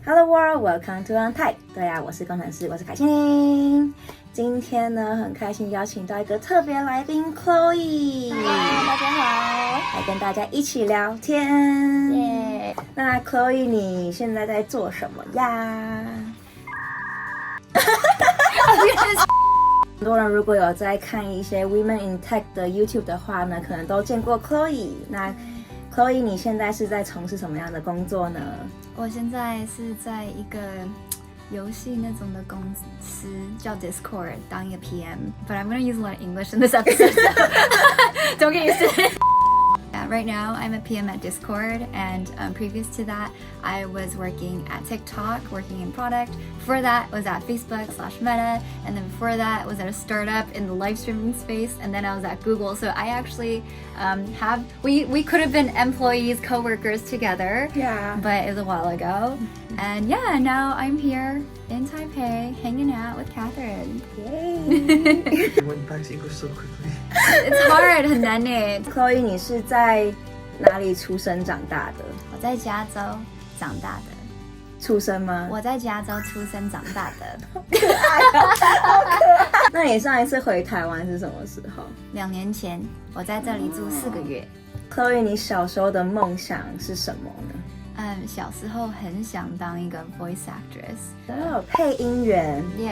Hello world, welcome to Untyped。对啊，我是工程师，我是凯欣。今天呢，很开心邀请到一个特别来宾 Chloe。大家好，来跟大家一起聊天。耶！那 Chloe， 你现在在做什么呀？很多人如果有在看一些 Women in Tech 的 YouTube 的话呢，可能都见过 Chloe。那 Chloe， 你现在是在从事什么样的工作呢？我现在是在一个游戏那种的公司叫 Discord 当一个 PM，but I'm gonna use a lot of English in this episode. Don't get used to it. Right now, I'm a PM at Discord, and previous to that, I was working at TikTok, working in product. Before that, was at Facebook/Meta, and then before that, was at a startup in the live streaming space, and then I was at Google. So I actually we could have been employees, co-workers together. Yeah. But it was a while ago, and yeah, now I'm here in Taipei, hanging out with Catherine. Yay! Went back to English so quickly. It's hard, 很难耶。Chloe， 你是在哪里出生长大的？我在加州长大的。出生吗？我在加州出生长大的。好可爱。那你上一次回台湾是什么时候？2年前，我在这里住4个月。Chloe， 你小时候的梦想是什么呢？小时候很想当一个 voice actress， 配音员。配音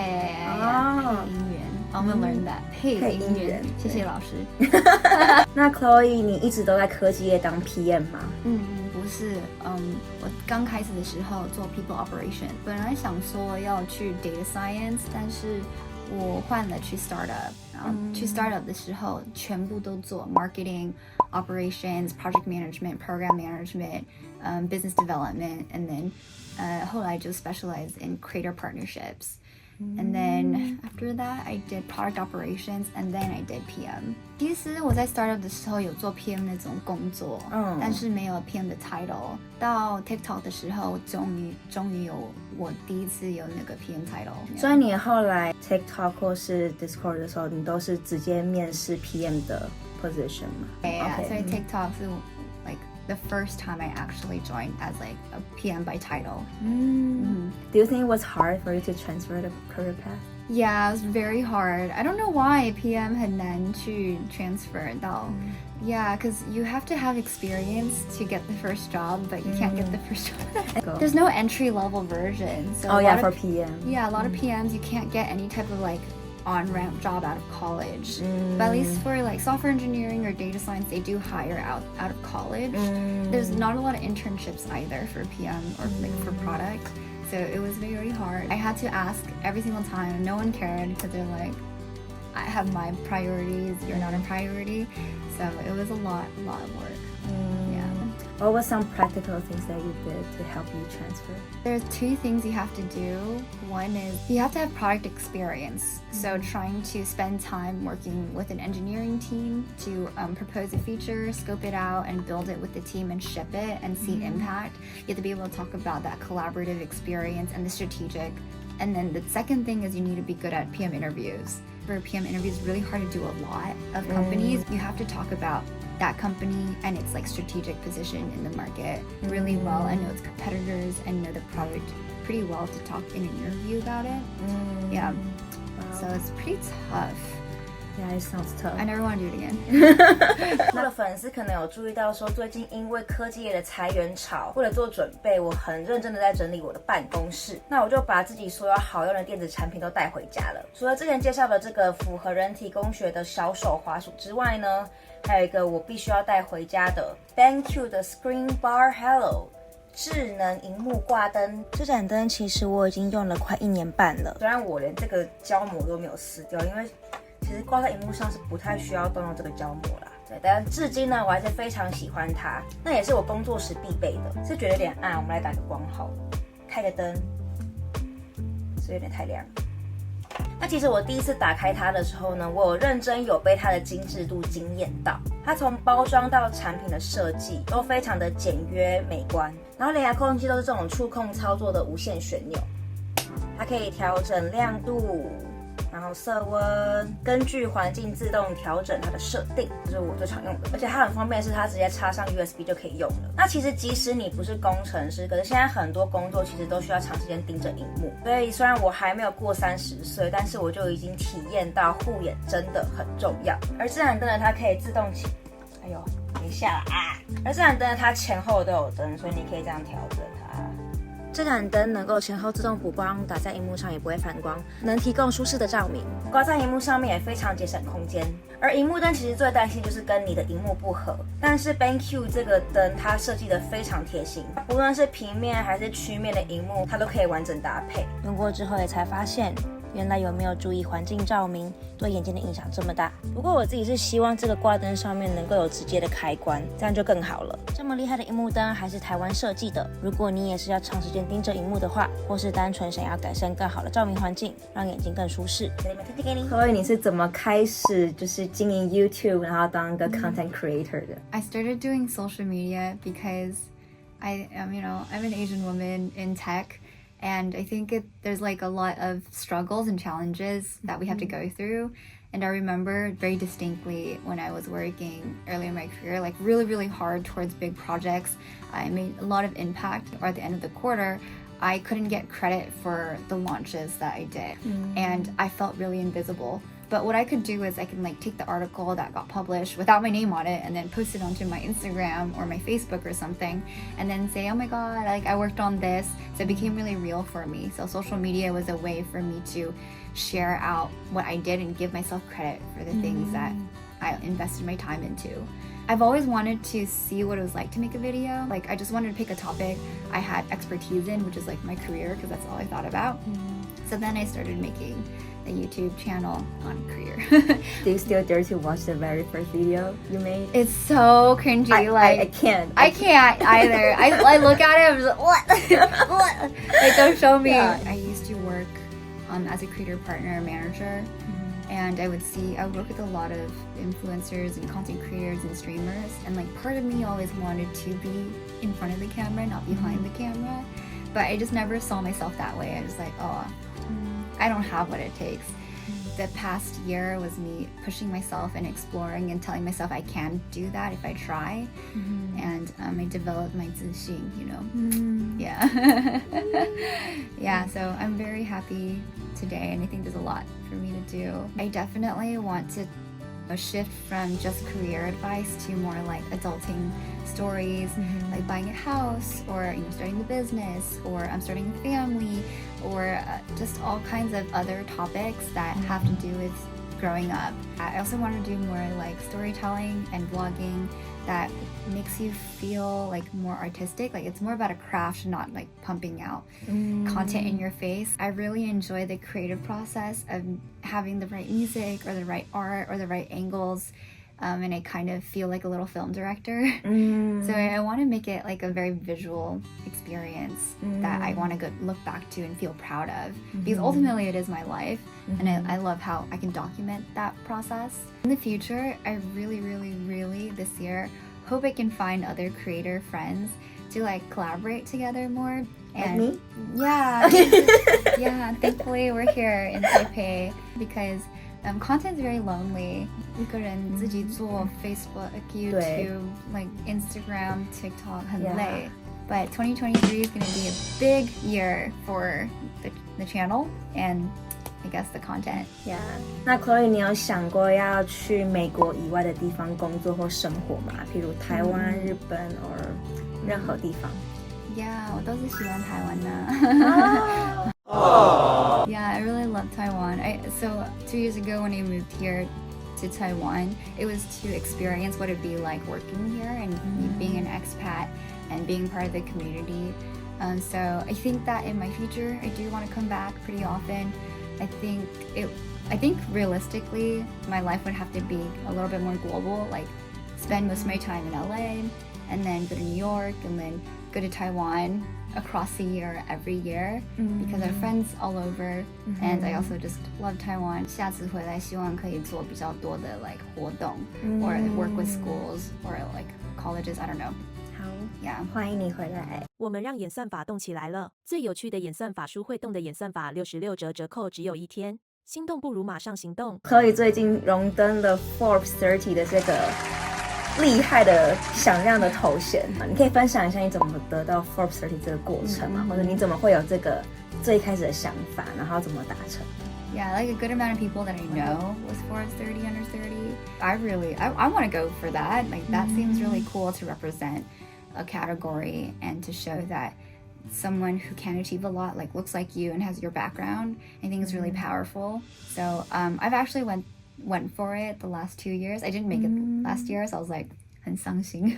员。I'm gonna learn that. 配音员。谢谢老师。那 Chloe， 你一直都在科技业当 PM 吗？不是，我刚开始的时候做 people operation， 本来想说要去 data science， 但是我换了去 startup， 然后去 startup 的时候全部都做 marketing、operations、project management、program management、business development，and then 后来就 specialize in creator partnerships。And then after that, I did product operations, and then I did PM. 其实我在 startup 的时候有做 PM 那种工作，但是没有 PM 的 title。到 TikTok 的时候，终于有我第一次有那个 PM title。所以你后来 TikTok 或是 Discord 的时候，你都是直接面试 PM 的 position 吗？对啊，所以 TikTok 是 like the first time I actually joined as like a PM by title. Do you think it was hard for you to transfer the career path? Yeah, it was very hard. I don't know why PM 很难去 transfer 到。Yeah, because you have to have experience to get the first job, but you can't get the first job. There's no entry-level version. So for PM. Yeah, a lot of PMs, you can't get any type of like on-ramp job out of college. But at least for like software engineering or data science, they do hire out of college. There's not a lot of internships either for PM or like for product. So it was very hard. I had to ask every single time. No one cared because they're like, I have my priorities, you're not a priority. So it was a lot of work. Yeah. What were some practical things that you did to help you transfer? There's 2 things you have to do. One is you have to have product experience. So trying to spend time working with an engineering team to propose a feature, scope it out, and build it with the team and ship it and see impact. You have to be able to talk about that collaborative experience and the strategic. And then the second thing is you need to be good at PM interviews. For PM interviews, it's really hard to do a lot of companies. You have to talk about that company and its like strategic position in the market really well and know its competitors and know the product pretty well to talk in an interview about it. Yeah. Wow. So it's pretty tough. Yeah, it sounds tough. I never want to do it again. 我的粉丝可能有注意到说，最近因为科技业的裁员潮，为了做准备，我很认真的在整理我的办公室。那我就把自己所有好用的电子产品都带回家了。除了之前介绍的这个符合人体工学的小手滑鼠之外呢，还有一个我必须要带回家的 BenQ 的 ScreenBar Hello 智能萤幕挂灯。这盏灯其实我已经用了快1年半了，虽然我连这个胶膜都没有撕掉，因为其实挂在荧幕上是不太需要动用这个胶膜啦。对，但至今呢，我还是非常喜欢它。那也是我工作时必备的。是觉得有点暗，我们来打个光好了，开个灯，是有点太亮。那其实我第一次打开它的时候呢，我有认真有被它的精致度惊艳到。它从包装到产品的设计都非常的简约美观，然后连遥控器都是这种触控操作的无线旋钮，它可以调整亮度。然后色温，根据环境自动调整它的设定，这是我最常用的。而且它很方便，是它直接插上 USB 就可以用了。那其实即使你不是工程师，可是现在很多工作其实都需要长时间盯着荧幕。所以虽然我还没有过30岁，但是我就已经体验到护眼真的很重要。而自然灯呢，它可以自动起，哎呦，等一下啦啊！而自然灯呢，它前后都有灯，所以你可以这样调整它。这盏灯能够前后自动补光，打在荧幕上也不会反光，能提供舒适的照明。挂在荧幕上面也非常节省空间。而荧幕灯其实最担心就是跟你的荧幕不合，但是 BenQ 这个灯它设计的非常贴心，无论是平面还是曲面的荧幕，它都可以完整搭配。用过之后也才发现，原来有没有注意环境照明对眼睛的影响这么大。不过我自己是希望这个挂灯上面能够有直接的开关，这样就更好了。这么厉害的荧幕灯还是台湾设计的，如果你也是要长时间盯着荧幕的话，或是单纯想要改善更好的照明环境，让眼睛更舒适，这里面推荐给你。所以你是怎么开始就是经营 YouTube， 然后当一个 content creator 的？ I started doing social media because I am, I'm an Asian woman in tech. And I think there's like a lot of struggles and challenges that we have to go through. And I remember very distinctly when I was working early in my career, like really, really hard towards big projects. I made a lot of impact, or at the end of the quarter, I couldn't get credit for the launches that I did. And I felt really invisible. But what I could do is I can like take the article that got published without my name on it and then post it onto my Instagram or my Facebook or something and then say, oh my God, like I worked on this. So it became really real for me. So social media was a way for me to share out what I did and give myself credit for the things that I invested my time into. I've always wanted to see what it was like to make a video. Like I just wanted to pick a topic I had expertise in, which is like my career, because that's all I thought about. So then I started making a YouTube channel on career. Do you still dare to watch the very first video you made? It's so cringy. I can't. I can't either. I look at it, I'm just like, what? What? Like, don't show me. Yeah. I used to work as a creator partner manager. And I would work with a lot of influencers and content creators and streamers. And like part of me always wanted to be in front of the camera, not behind the camera. But I just never saw myself that way. I was like, oh, I don't have what it takes. The past year was me pushing myself and exploring and telling myself I can do that if I try. And I developed my 自信, Yeah. Yeah, so I'm very happy today, and I think there's a lot for me to do. I definitely want to shift from just career advice to more like adulting stories, like buying a house, or starting a business, or I'm starting a family, or just all kinds of other topics that have to do with growing up. I also want to do more like storytelling and vlogging that makes you feel like more artistic. Like it's more about a craft, not like pumping out content in your face. I really enjoy the creative process of having the right music or the right art or the right angles. And I kind of feel like a little film director. So I want to make it like a very visual experience that I want to go look back to and feel proud of. Because ultimately it is my life. And I love how I can document that process. In the future, I really, really, really this year hope I can find other creator friends to like collaborate together more. And like me? Yeah. Yeah, thankfully we're here in Taipei because content is very lonely. 一个人自己做 Facebook, YouTube, like Instagram, TikTok 很累. But 2023 is going to be a big year for the channel and I guess the content. Yeah. 那 Chloe 你有想过要去美国以外的地方工作或生活吗？譬如台湾、日本 or 任何地方。Yeah, 我都是喜欢台湾的。Yeah, I really love Taiwan. So 2 years ago when I moved here to Taiwan, it was to experience what it'd be like working here and being an expat and being part of the community. So I think that in my future, I do want to come back pretty often. I think realistically, my life would have to be a little bit more global, like spend most of my time in LA and then go to New York and then go to Taiwan across the year every year because I have friends all over and I also just love Taiwan. 下次回来希望可以做比较多的 like 活动 or work with schools or like colleges, I don't know. 好 Yeah. 欢迎你回来。我们让演算法动起来了，最有趣的演算法书会动的演算法66折折扣只有1天。心动不如马上行动。Chloe 最近荣登了 Forbes 30的这个厉害的响亮的头衔，你可以分享一下你怎么得到 Forbes 30这个过程吗？或者你怎么会有这个最开始的想法，然后怎么达成？Yeah, like a good amount of people that I know was Forbes 30 under 30. I want to go for that. Like that seems really cool to represent a category and to show that someone who can achieve a lot, like looks like you and has your background, I think is really powerful. So I've actually went for it the last 2 years. I didn't make it last year, so I was like, 很伤心.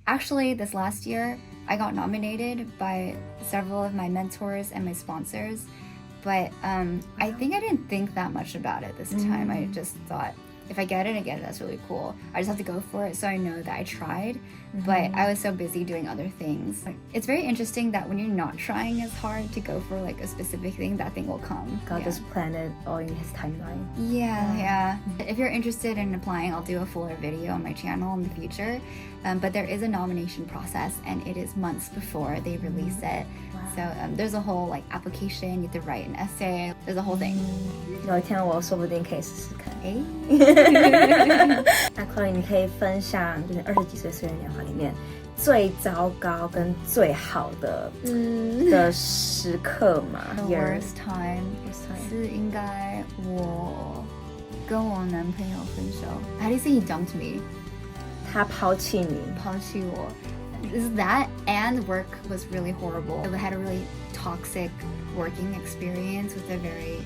Actually, this last year, I got nominated by several of my mentors and my sponsors, but I think I didn't think that much about it this time. I just thought, if I get it, that's really cool. I just have to go for it so I know that I tried. But I was so busy doing other things. It's very interesting that when you're not trying as hard to go for like a specific thing, that thing will come. God just planned it all in his timeline. Yeah. If you're interested in applying, I'll do a fuller video on my channel in the future. But there is a nomination process, and it is months before they release it. So there's a whole like application. You have to write an essay. There's a whole thing. 有一天我说不定可以试试看。那 Chloe 你可以分享就是20几岁岁月年华里面最糟糕跟最好的的时刻嘛 The worst time 是应该我跟我男朋友分手。How do you say he dumped me? 他抛弃你。抛弃我。Is that and work was really horrible. I had a really toxic working experience with a very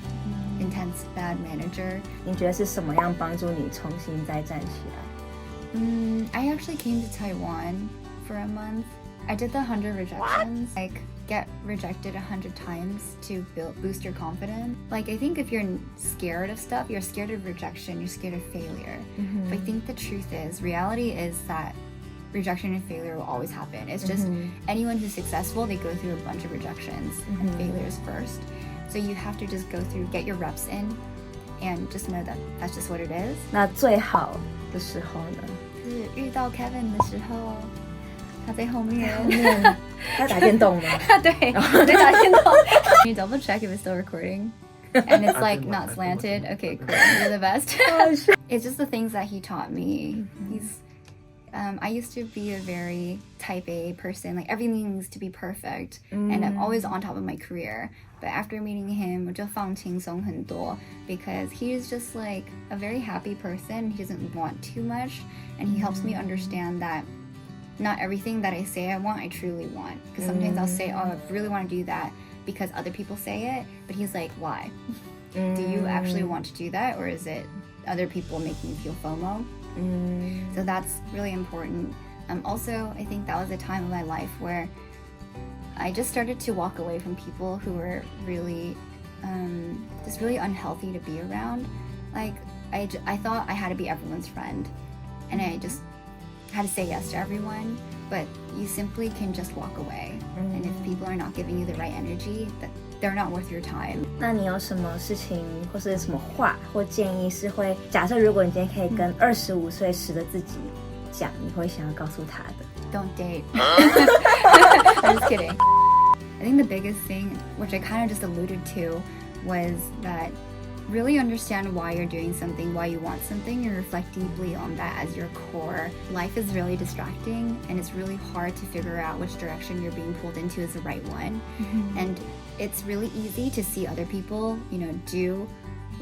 intense bad manager. 你觉得是什么样帮助你重新再站起来？I actually came to Taiwan for a month. I did the 100 rejections. Like get rejected 100 times to boost your confidence. Like I think if you're scared of stuff, you're scared of rejection, you're scared of failure. But I think the truth is, reality is that rejection and failure will always happen. It's just anyone who's successful, they go through a bunch of rejections and failures first. So you have to just go through, get your reps in, and just know that that's just what it is. 那最好的时候呢？是遇到 Kevin 的时候，他在后面。他打电动吗？对，我在打电动。Can you double check if it's still recording? And it's like not slanted. Okay, cool. You're the best. It's just the things that he taught me. I used to be a very type A person. Like everything needs to be perfect, and I'm always on top of my career. But after meeting him, 我就放轻松很多 because he's just like a very happy person. He doesn't want too much, and he helps me understand that not everything that I say I want, I truly want. Because sometimes I'll say, oh, I really want to do that because other people say it, but he's like, why? Do you actually want to do that, or is it other people making you feel FOMO? So that's really important. Also, I think that was a time of my life where I just started to walk away from people who were really, just really unhealthy to be around. Like, I thought I had to be everyone's friend, and I just had to say yes to everyone, but you simply can just walk away. And if people are not giving you the right energy, they're not worth your time. 那你有什么事情或是什么话或建议是会假设如果你今天可以跟25岁时的自己讲，你会想要告诉他的？ Don't date. I'm just kidding. I think the biggest thing, which I kind of just alluded to, was that really understand why you're doing something, why you want something, and reflect deeply on that as your core. Life is really distracting, and it's really hard to figure out which direction you're being pulled into is the right one. And it's really easy to see other people, do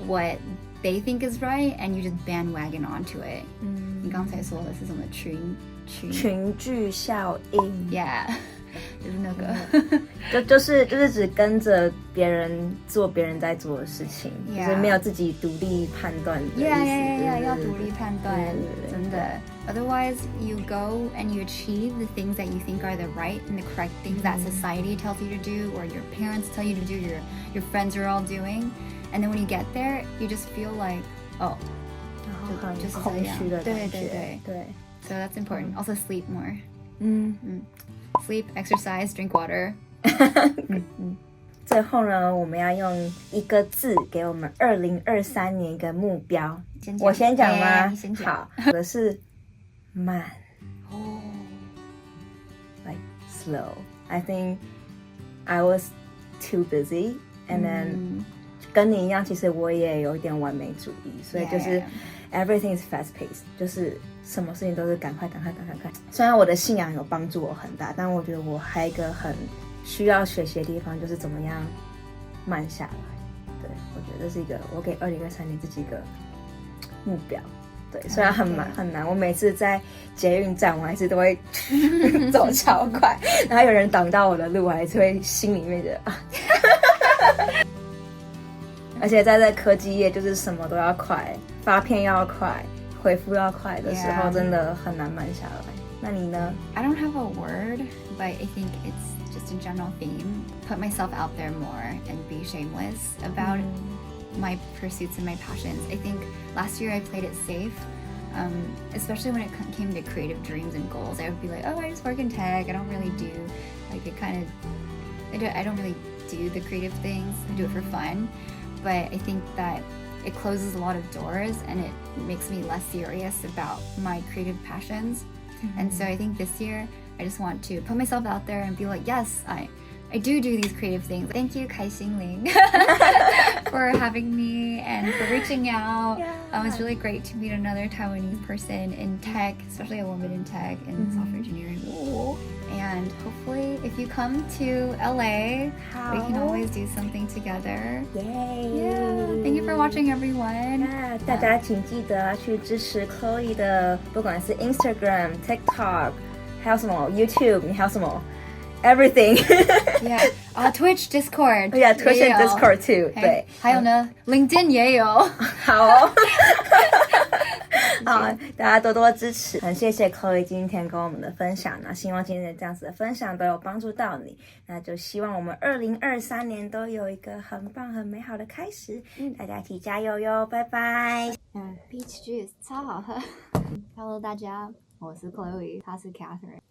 what they think is right, and you just bandwagon onto it. 你刚才说的是什么群聚效应 ？Yeah. 就是那个，就是只跟着别人做别人在做的事情，就是没有自己独立判断的意思。要独立判断，真的。Otherwise, you go and you achieve the things that you think are the right and the correct things that society tells you to do, or your parents tell you to do, your friends are all doing, and then when you get there, you just feel like, oh, 就是空虚的感觉。对。So that's important. Also, sleep more. Sleep, exercise, drink water. 最后呢，我们要用一个字给我们2023年一个目标。我先讲吗？好，我的是慢。Like slow. I think I was too busy, and then 跟你一样，其实我也有一点完美主义，所以就是 everything is fast paced， 就是什么事情都是赶快。虽然我的信仰有帮助我很大，但我觉得我还有一个很需要学习的地方，就是怎么样慢下来。对，我觉得这是一个我给2023年自己一个目标。对，虽然很难，我每次在捷运站，我还是都会走超快，然后有人挡到我的路，我还是会心里面觉得啊。而且在这科技业，就是什么都要快，发片要快，回复要快的时候，真的很难慢下来。那你呢？ I don't have a word, but I think it's just a general theme. Put myself out there more and be shameless about my pursuits and my passions. I think last year I played it safe, especially when it came to creative dreams and goals. I would be like, oh, I just work in tech. I don't really do, like it kind of, I don't really do the creative things. I do it for fun. But I think that it closes a lot of doors and it makes me less serious about my creative passions. And so I think this year I just want to put myself out there and be like, yes, I do these creative things. Thank you, Kai Xingling, for having me and for reaching out. It's really great to meet another Taiwanese person in tech, especially a woman in tech and software engineering. And hopefully, if you come to LA, we can always do something together. Yeah, thank you for watching, everyone. 大家请记得去支持 Chloe 的，不管是 Instagram、TikTok， 还有什么 YouTube， 你还有什么 Everything. Yeah, Twitch, Discord. Yeah, Twitch and Discord too. 对，还有呢，LinkedIn 也有。好哦。好，大家多多支持，很谢谢 Chloe 今天跟我们的分享，那希望今天的这样子的分享都有帮助到你，那就希望我们2023年都有一个很棒很美好的开始，大家一起加油哟，拜拜。Peach juice 超好喝。Hello 大家，我是 Chloe， 她是 Catherine。